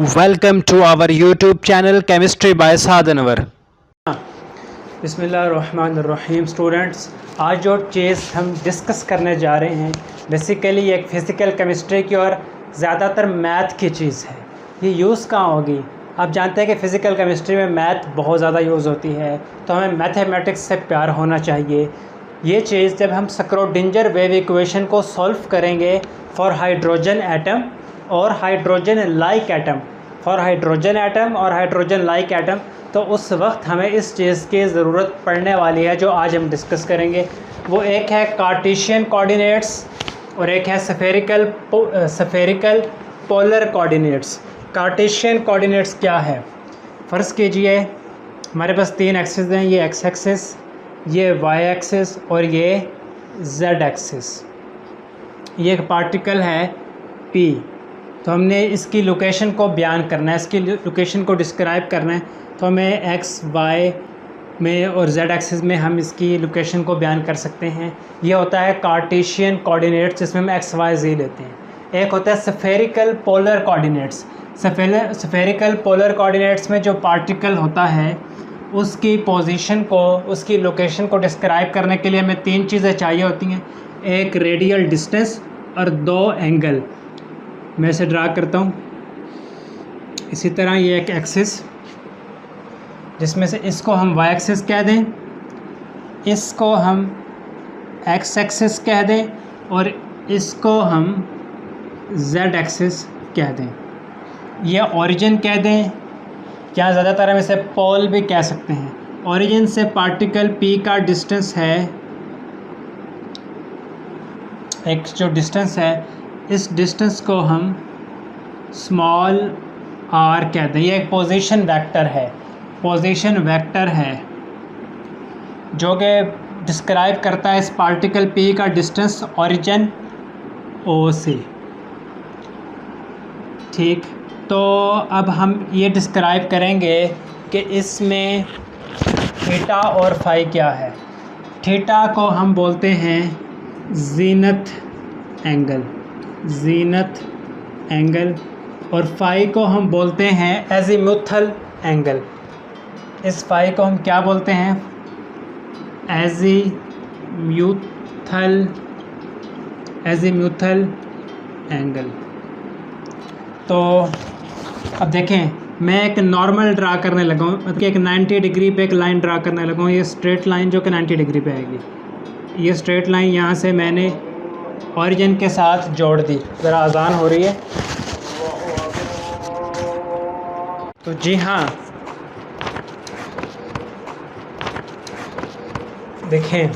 Welcome to our YouTube channel Chemistry by Saad Anwar। बिस्मिल्लाहिर्रहमानिर्रहीम students, आज जो चीज़ हम डिस्कस करने जा रहे हैं बेसिकली एक फ़िज़िकल केमिस्ट्री की और ज़्यादातर मैथ की चीज़ है। ये यूज़ कहाँ होगी? आप जानते हैं कि फ़िज़िकल केमिस्ट्री में मैथ बहुत ज़्यादा यूज़ होती है, तो हमें मैथमेटिक्स से प्यार होना चाहिए। ये चीज़ जब हम स्क्रोडिंजर वेव इक्वेशन को सॉल्व करेंगे फॉर हाइड्रोजन एटम और hydrogen like atom, for hydrogen atom और हाइड्रोजन लाइक एटम, तो उस वक्त हमें इस चीज़ की ज़रूरत पड़ने वाली है जो आज हम डिस्कस करेंगे। वो एक है कार्टेशियन कोऑर्डिनेट्स और एक है spherical polar coordinates. Cartesian coordinates क्या है? फ़र्ज़ कीजिए हमारे पास तीन एक्सिस हैं, ये एक्स एक्सिस, ये वाई एक्सिस और ये जेड एक्सिस। ये एक पार्टिकल है पी, तो हमने इसकी लोकेशन को बयान करना है, इसकी लोकेशन को डिस्क्राइब करना है, तो हमें एक्स वाई में और जेड एक्सिस में हम इसकी लोकेशन को बयान कर सकते हैं। ये होता है कार्टेशियन कोऑर्डिनेट्स, जिसमें हम एक्स वाई जी लेते हैं। एक होता है spherical polar coordinates. Spherical polar coordinates में जो पार्टिकल होता है उसकी पोजीशन को, उसकी लोकेशन को डिस्क्राइब करने के लिए हमें तीन चीज़ें चाहिए होती हैं, एक रेडियल डिस्टेंस और दो एंगल। मैं इसे ड्रा करता हूँ। इसी तरह ये एक एक्सिस, जिसमें से इसको हम वाई एक्सिस कह दें, इसको हम एक्स एक्सिस कह दें और इसको हम जेड एक्सिस कह दें। ये ओरिजिन कह दें, या ज़्यादातर हम इसे पोल भी कह सकते हैं। ओरिजिन से पार्टिकल पी का डिस्टेंस है, एक जो डिस्टेंस है, इस डिस्टेंस को हम स्मॉल आर कहते हैं। ये एक पोजीशन वेक्टर है, पोजीशन वेक्टर है जो कि डिस्क्राइब करता है इस पार्टिकल पी का डिस्टेंस ओरिजिन ओ से। ठीक, तो अब हम ये डिस्क्राइब करेंगे कि इसमें थीटा और फाई क्या है। थीटा को हम बोलते हैं जीनत एंगल, जीनत एंगल, और फाई को हम बोलते हैं एजीमुथल एंगल। इस फाई को हम क्या बोलते हैं? Azimuthal angle. तो अब देखें, मैं एक नॉर्मल ड्रा करने लगा हूँ, मतलब एक 90 डिग्री पे एक लाइन ड्रा करने लगा हूँ। ये स्ट्रेट लाइन जो कि 90 डिग्री पे आएगी। ये स्ट्रेट लाइन यहाँ से मैंने ओरिजिन के साथ जोड़ दी। ज़रा आसान हो रही है। तो जी हाँ, देखें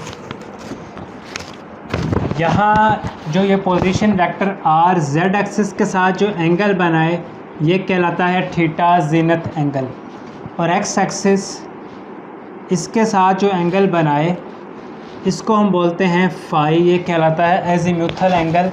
यहाँ जो ये position vector are Z axis के साथ जो एंगल बनाए, ये कहलाता है थीटा जीनत एंगल। और एक्स एक्सिस इसके साथ जो एंगल बनाए, इसको हम बोलते हैं फाई, ये कहलाता है एजीमुथल एंगल,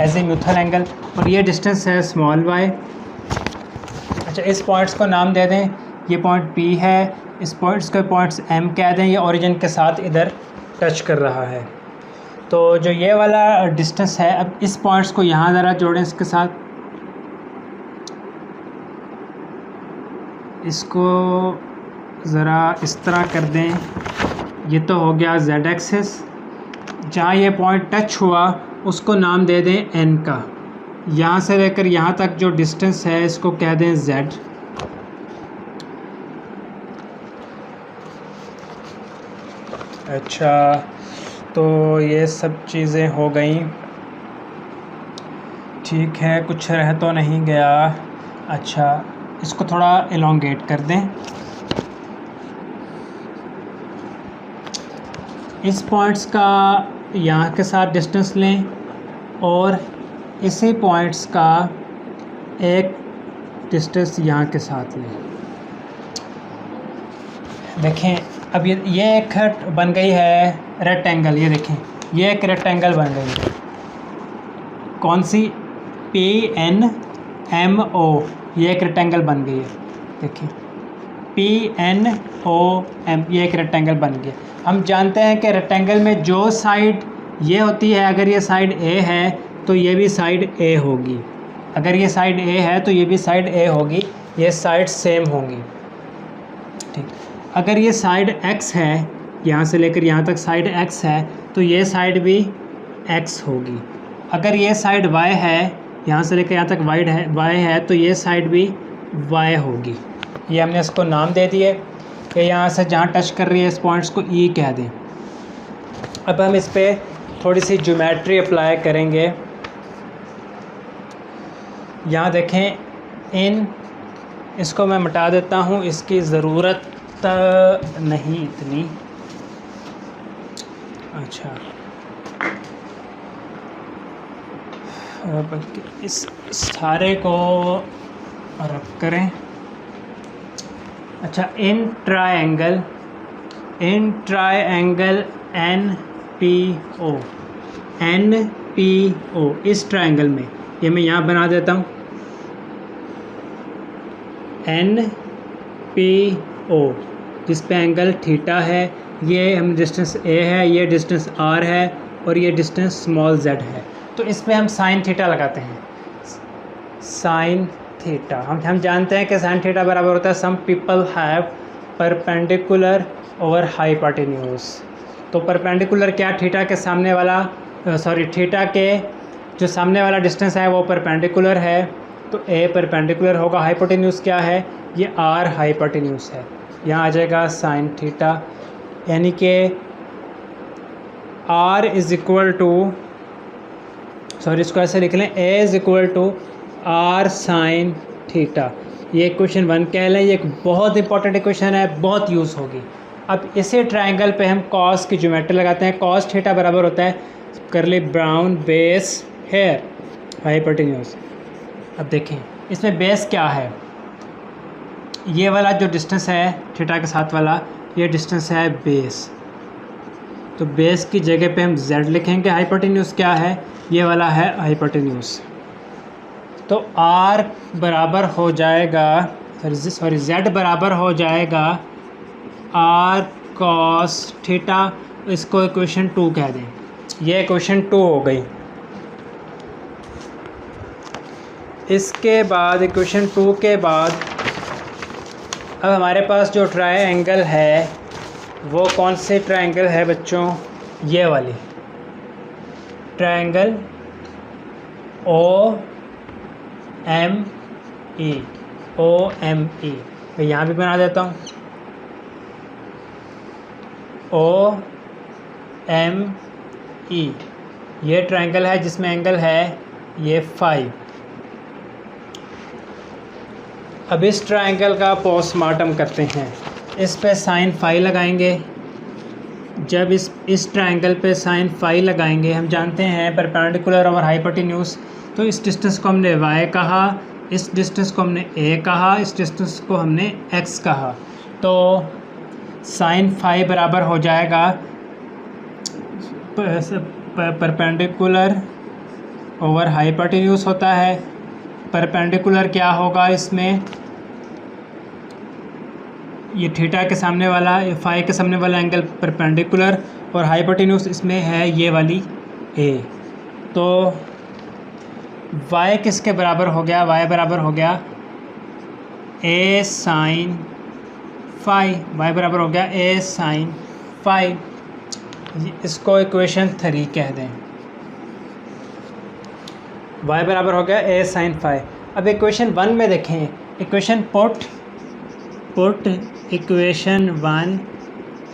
एजीमुथल एंगल। और ये डिस्टेंस है स्मॉल वाई। अच्छा, इस पॉइंट्स को नाम दे दें, ये पॉइंट पी है, इस पॉइंट्स को पॉइंट्स एम कह दें। ये ओरिजिन के साथ इधर टच कर रहा है। तो जो ये वाला डिस्टेंस है, अब इस पॉइंट्स को यहाँ ज़रा जोड़ें इसके साथ, इसको ज़रा इस तरह कर दें। ये तो हो गया जेड एक्सिस। जहाँ ये पॉइंट टच हुआ उसको नाम दे दें एन का। यहाँ से लेकर यहाँ तक जो डिस्टेंस है इसको कह दें जेड। अच्छा, तो ये सब चीज़ें हो गई। ठीक है, कुछ रह तो नहीं गया। अच्छा, इसको थोड़ा एलोंगेट कर दें। इस पॉइंट्स का यहाँ के साथ डिस्टेंस लें और इसी पॉइंट्स का एक डिस्टेंस यहाँ के साथ लें। देखें, अब ये एक बन गई है रेक्टेंगल। ये देखें, ये एक रेक्टेंगल बन गई है। कौन सी? PNMO, ये एक रेक्टेंगल बन गई है। देखिए, PNOM, ये एक रेक्टेंगल बन गया। हम जानते हैं कि रेक्टेंगल में जो साइड ये होती है, अगर ये साइड A है तो ये भी साइड A होगी। अगर ये साइड ए है तो ये भी साइड ए होगी, ये साइड सेम होंगी। ठीक, अगर ये साइड एक्स है, यहाँ से लेकर यहाँ तक साइड एक्स है, तो ये साइड भी एक्स होगी। अगर ये साइड वाई है, यहाँ से लेकर यहाँ तक वाई है, तो ये साइड भी वाई होगी। ये हमने इसको नाम दे दिए कि यहाँ से जहाँ टच कर रही है इस पॉइंट्स को ई कह दें। अब हम इस पर थोड़ी सी ज्योमेट्री अप्लाई करेंगे। यहाँ देखें, इसको मैं मिटा देता हूँ, इसकी ज़रूरत नहीं इतनी। अच्छा, अब इस सारे को रब करें। अच्छा, इन ट्रायंगल NPO, इस ट्रायंगल में, ये मैं यहाँ बना देता हूँ NPO, जिस पे एंगल थीटा है, ये हम डिस्टेंस A है, ये डिस्टेंस R है और ये डिस्टेंस स्मॉल z है। तो इस पे हम साइन थीटा लगाते हैं। साइन थीटा हम जानते हैं कि साइन थीटा बराबर होता है some people have perpendicular over hypotenuse. तो परपेंडिकुलर क्या, थीटा के सामने वाला थीटा के जो सामने वाला डिस्टेंस है वो परपेंडिकुलर है, तो A परपेंडिकुलर होगा। हाइपोटेन्यूज क्या है, ये R हाइपोटेन्यूज है। यहाँ आ जाएगा साइन थीटा, यानी कि R इज़ इक्वल टू, इसको ऐसे लिख लें, A is equal to R sine theta. ये इक्वेशन 1 कह लें। ये एक बहुत इंपॉर्टेंट इक्वेशन है, बहुत यूज़ होगी। अब इसी ट्रायंगल पे हम कॉस की ज्योमेट्री लगाते हैं। कॉस थीटा बराबर होता है करली ब्राउन बेस हेयर हाइपोटेन्यूज। अब देखें इसमें बेस क्या है, ये वाला जो डिस्टेंस है थीटा के साथ वाला, ये डिस्टेंस है बेस। तो बेस की जगह पे हम z लिखेंगे। हाइपोटेन्यूज क्या है, ये वाला है हाइपोटेन्यूज। तो r बराबर हो जाएगा, z बराबर हो जाएगा r cos थीटा। इसको इक्वेशन 2 कह दें। ये इक्वेशन 2 हो गई। इसके बाद इक्वेशन 2 के बाद अब हमारे पास जो ट्रायंगल है वो कौन से ट्रायंगल है बच्चों, ये वाली ट्रायंगल OME। मैं यहाँ भी बना देता हूँ OME। ये ट्रायंगल है जिसमें एंगल है ये 5। अब इस ट्रायंगल का पोस्टमार्टम करते हैं। इस पे साइन फाई लगाएंगे। जब इस ट्रायंगल पे साइन फाई लगाएंगे, हम जानते हैं परपेंडिकुलर ओवर हाइपोटेन्यूज, तो इस डिस्टेंस को हमने y कहा, इस डिस्टेंस को हमने a कहा, इस डिस्टेंस को हमने x कहा। तो साइन फाई बराबर हो जाएगा परपेंडिकुलर ओवर हाइपोटेन्यूज होता है। परपेंडिकुलर क्या होगा इसमें, ये थीटा के सामने वाला, ये फाई के सामने वाला एंगल परपेंडिकुलर, और हाइपोटेन्यूज इसमें है ये वाली a। तो y किसके बराबर हो गया, y बराबर हो गया a साइन फाई। y बराबर हो गया a साइन फाई। इसको इक्वेशन 3 कह दें। y बराबर हो गया a साइन फाई। अब इक्वेशन 1 में देखें, equation put equation 1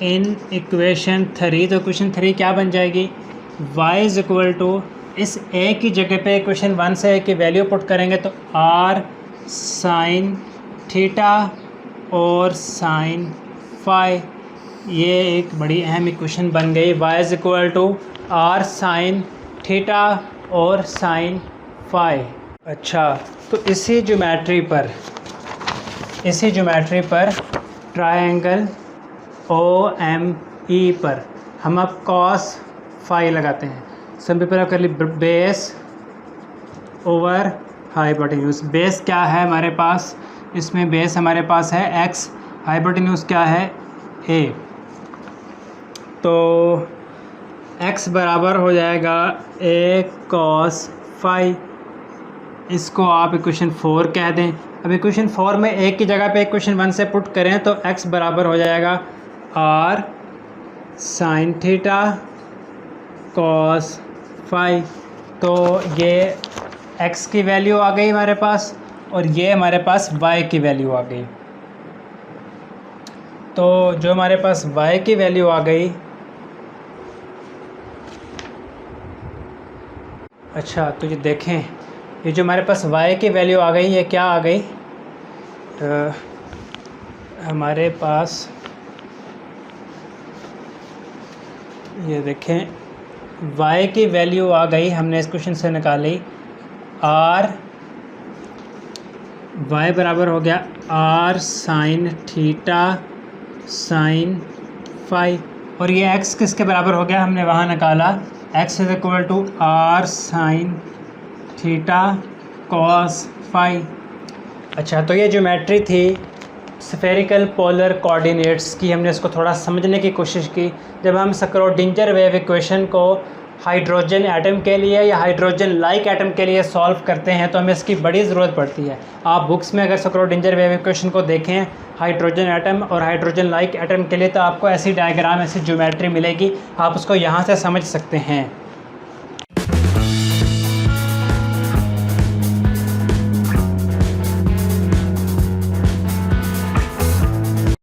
in equation 3। तो इक्वेशन 3 क्या बन जाएगी, y इज़ इक्वल टू, इस a की जगह पे इक्वेशन 1 से a की वैल्यू पुट करेंगे तो r साइन थीटा और साइन फाई। ये एक बड़ी अहम इक्वेशन बन गई। y is equal to r sine theta और साइन फाई। अच्छा, तो इसी ज्योमेट्री पर ट्रायंगल OME पर हम अब कॉस फाई लगाते हैं। सब पहले कर ली बेस ओवर हाइपोटेन्यूज। बेस क्या है हमारे पास, इसमें बेस हमारे पास है x, हाइपोटेन्यूज क्या है a। तो x बराबर हो जाएगा a cos फाई। इसको आप इक्वेशन 4 कह दें। अब इक्वेशन 4 में एक की जगह पे इक्वेशन 1 से पुट करें तो x बराबर हो जाएगा r sin theta cos phi. तो ये x की वैल्यू आ गई हमारे पास और ये हमारे पास y की वैल्यू आ गई। तो जो हमारे पास y की वैल्यू आ गई, अच्छा तो ये देखें, ये जो हमारे पास y की वैल्यू आ गई, ये क्या आ गई, हमारे पास ये देखें y की वैल्यू आ गई, हमने इस क्वेश्चन से निकाली r, y बराबर हो गया r sine theta sine phi, और ये x किसके बराबर हो गया, हमने वहाँ निकाला x is equal to r sine theta cos phi. अच्छा, तो ये ज्योमेट्री थी स्फेरिकल पोलर कोऑर्डिनेट्स की। हमने इसको थोड़ा समझने की कोशिश की। जब हम स्क्रोडिंजर वेव इक्वेशन को हाइड्रोजन एटम के लिए या हाइड्रोजन लाइक एटम के लिए सॉल्व करते हैं तो हमें इसकी बड़ी ज़रूरत पड़ती है। आप बुक्स में अगर स्क्रोडिंजर वेव इक्वेशन को देखें हाइड्रोजन एटम और हाइड्रोजन लाइक एटम के लिए, तो आपको ऐसी डायग्राम, ऐसी ज्योमेट्री मिलेगी, आप उसको यहाँ से समझ सकते हैं।